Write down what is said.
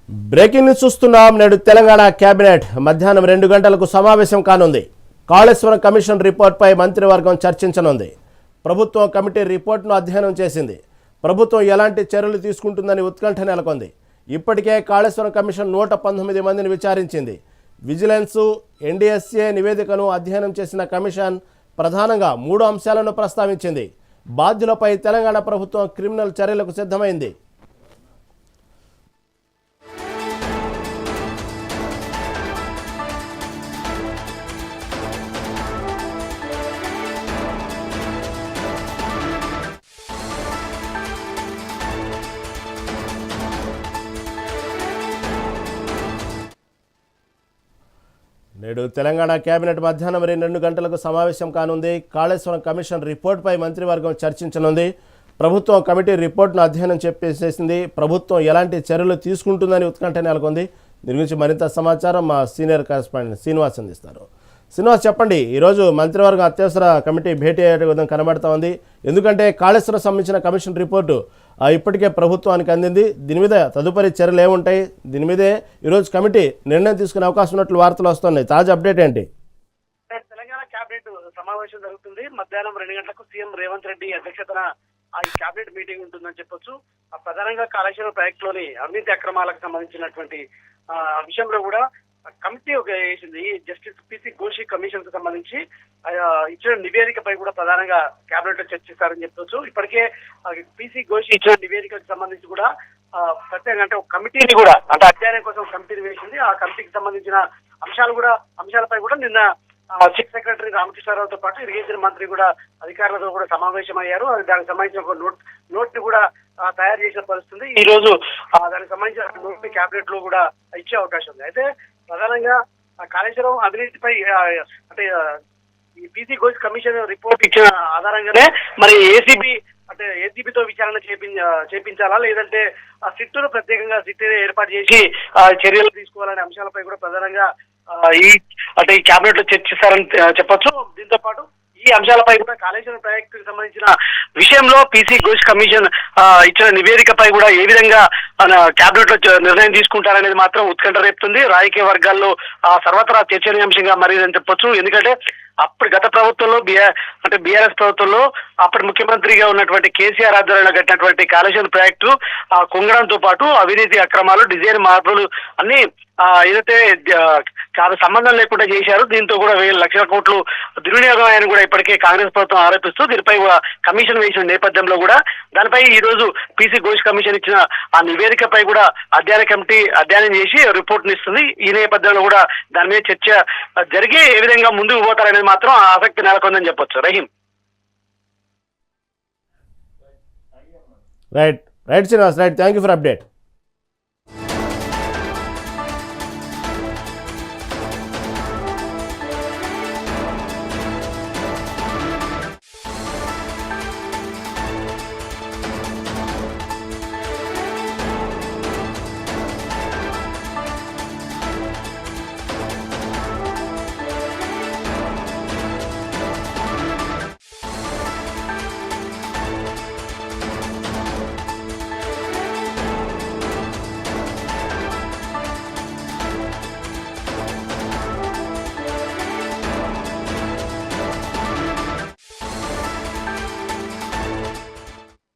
Breaking news చూస్తున్నాం. నేడు Telangana cabinet మధ్యాహ్నం 2 గంటలకు సమావేశం కానుంది. కాళేశ్వరం కమిషన్ రిపోర్ట్పై మంత్రివర్గం చర్చించనుంది. ప్రభుత్వం కమిటీ రిపోర్ట్ను అధ్యయనం చేసింది. ప్రభుత్వం ఎలాంటి చర్యలు తీసుకుంటుందని ఉత్కంఠ నెలకొంది. ఇప్పటికే కాళేశ్వరం కమిషన్ 119 మందిని విచారించింది. విజిలెన్స్, ఎన్డీఎస్ఏ నివేదికను అధ్యయనం చేసిన కమిషన్ ప్రధానంగా 3 అంశాలను ప్రస్తావించింది. బాధ్యులపై తెలంగాణ ప్రభుత్వం క్రిమినల్ చర్యలకు సిద్ధమైంది. నేడు తెలంగాణ కేబినెట్ మధ్యాహ్నం 2 గంటలకు సమావేశం కానుంది. కాళేశ్వరం కమిషన్ రిపోర్ట్పై మంత్రివర్గం చర్చించనుంది. ప్రభుత్వం కమిటీ రిపోర్ట్ను అధ్యయనం చేసేసింది. ప్రభుత్వం ఎలాంటి చర్యలు తీసుకుంటుందని ఉత్కంఠ నెలకొంది. దీని గురించి మరింత సమాచారం మా సీనియర్ కరెస్పాండెంట్ శ్రీనివాస్ అందిస్తారు. శ్రీనివాస్, చెప్పండి, ఈరోజు మంత్రివర్గం అత్యవసర కమిటీ భేటీ అయ్యే విధంగా కనబడతా ఉంది. ఎందుకంటే కాళేశ్వరం సంబంధించిన కమిషన్ రిపోర్టు ఇప్పటికే ప్రభుత్వానికి అందింది. దీని మీద తదుపరి చర్యలు ఏముంటాయి? దీని మీదే ఈరోజు కమిటీ నిర్ణయం తీసుకునే అవకాశం ఉన్నట్లు వార్తలు వస్తున్నాయి. తాజా అప్డేట్ ఏంటి? తెలంగాణ కేబినెట్ సమావేశం జరుగుతుంది. మధ్యాహ్నం 2 గంటలకు సీఎం రేవంత్ రెడ్డి అధ్యక్షతన ఈ కేబినెట్ మీటింగ్ ఉంటుందని చెప్పొచ్చు. ప్రధానంగా కాళేశ్వరం ప్రాజెక్టులోని అవినీతి అక్రమాలకు సంబంధించినటువంటి విషయంలో కూడా కమిటీ ఒక వేసింది. జస్టిస్ పిసి ఘోషి కమిషన్ కు సంబంధించి ఇచ్చిన నివేదికపై కూడా ప్రధానంగా కేబినెట్ లో చర్చిస్తారని చెప్పొచ్చు. ఇప్పటికే పిసి ఘోషి ఇచ్చిన నివేదికకు సంబంధించి కూడా ప్రత్యేకంగా అంటే ఒక కమిటీని కూడా అంటే అధ్యయనం కోసం కమిటీని వేసింది. ఆ కమిటీకి సంబంధించిన అంశాలపై కూడా నిన్న చీఫ్ సెక్రటరీ రామకృష్ణారావుతో పాటు ఇరిగేషన్ మంత్రి కూడా అధికారులతో కూడా సమావేశమయ్యారు. దానికి సంబంధించిన ఒక నోట్ ని కూడా తయారు చేసిన పరిస్థితుంది. ఈ రోజు దానికి సంబంధించిన నోట్ ని కేబినెట్ లో కూడా ఇచ్చే అవకాశం ఉంది. అయితే ప్రధానంగా కాళేశ్వరం అవినీతిపై అంటే ఈ పీసీ ఘోష్ కమిషన్ రిపోర్ట్ ఇచ్చిన ఆధారంగానే మరి ఏసీబీతో విచారణ చేపించాలా, లేదంటే సిట్టును ప్రత్యేకంగా సిట్టు ఏర్పాటు చేసి చర్యలు తీసుకోవాలనే అంశాలపై కూడా ప్రధానంగా ఈ కేబినెట్ లో చర్చిస్తారని చెప్పొచ్చు. దీంతో పాటు ఈ అంశాలపై కూడా కాళేశ్వరం ప్రాజెక్టుకు సంబంధించిన విషయంలో పీసీ ఘోష్ కమిషన్ ఇచ్చిన నివేదికపై కూడా ఏ విధంగా కేబినెట్ లో నిర్ణయం తీసుకుంటారనేది మాత్రం ఉత్కంఠ రేపుతుంది. రాజకీయ వర్గాల్లో సర్వత్రా చర్చనీయాంశంగా మారిందని చెప్పొచ్చు. ఎందుకంటే అప్పుడు గత ప్రభుత్వంలో బీఆర్ఎస్ ప్రభుత్వంలో అప్పటి ముఖ్యమంత్రిగా ఉన్నటువంటి కేసీఆర్ ఆధ్వర్యంలో కట్టినటువంటి కాళేశ్వరం ప్రాజెక్టు కుంగడంతో పాటు అవినీతి అక్రమాలు, డిజైన్ మార్పులు అన్ని ఏదైతే చాలా సంబంధం లేకుండా చేశారు. దీంతో కూడా 1,000 లక్షల కోట్లు దుర్వినియోగం అని కూడా ఇప్పటికే కాంగ్రెస్ ప్రభుత్వం ఆరోపిస్తూ దీనిపై కమిషన్ వేసిన నేపథ్యంలో కూడా దానిపై ఈ రోజు పీసీ ఘోష్ కమిషన్ ఇచ్చిన ఆ నివేదికపై కూడా అధ్యయన కమిటీ అధ్యయనం చేసి రిపోర్ట్ని ఇస్తుంది. ఈ నేపథ్యంలో కూడా దాని మీద చర్చ జరిగి ఏ విధంగా ముందుకు పోతారనేది మాత్రం ఆసక్తి నెలకొందని చెప్పొచ్చు. Rahim. Right Srinivas, thank you for update.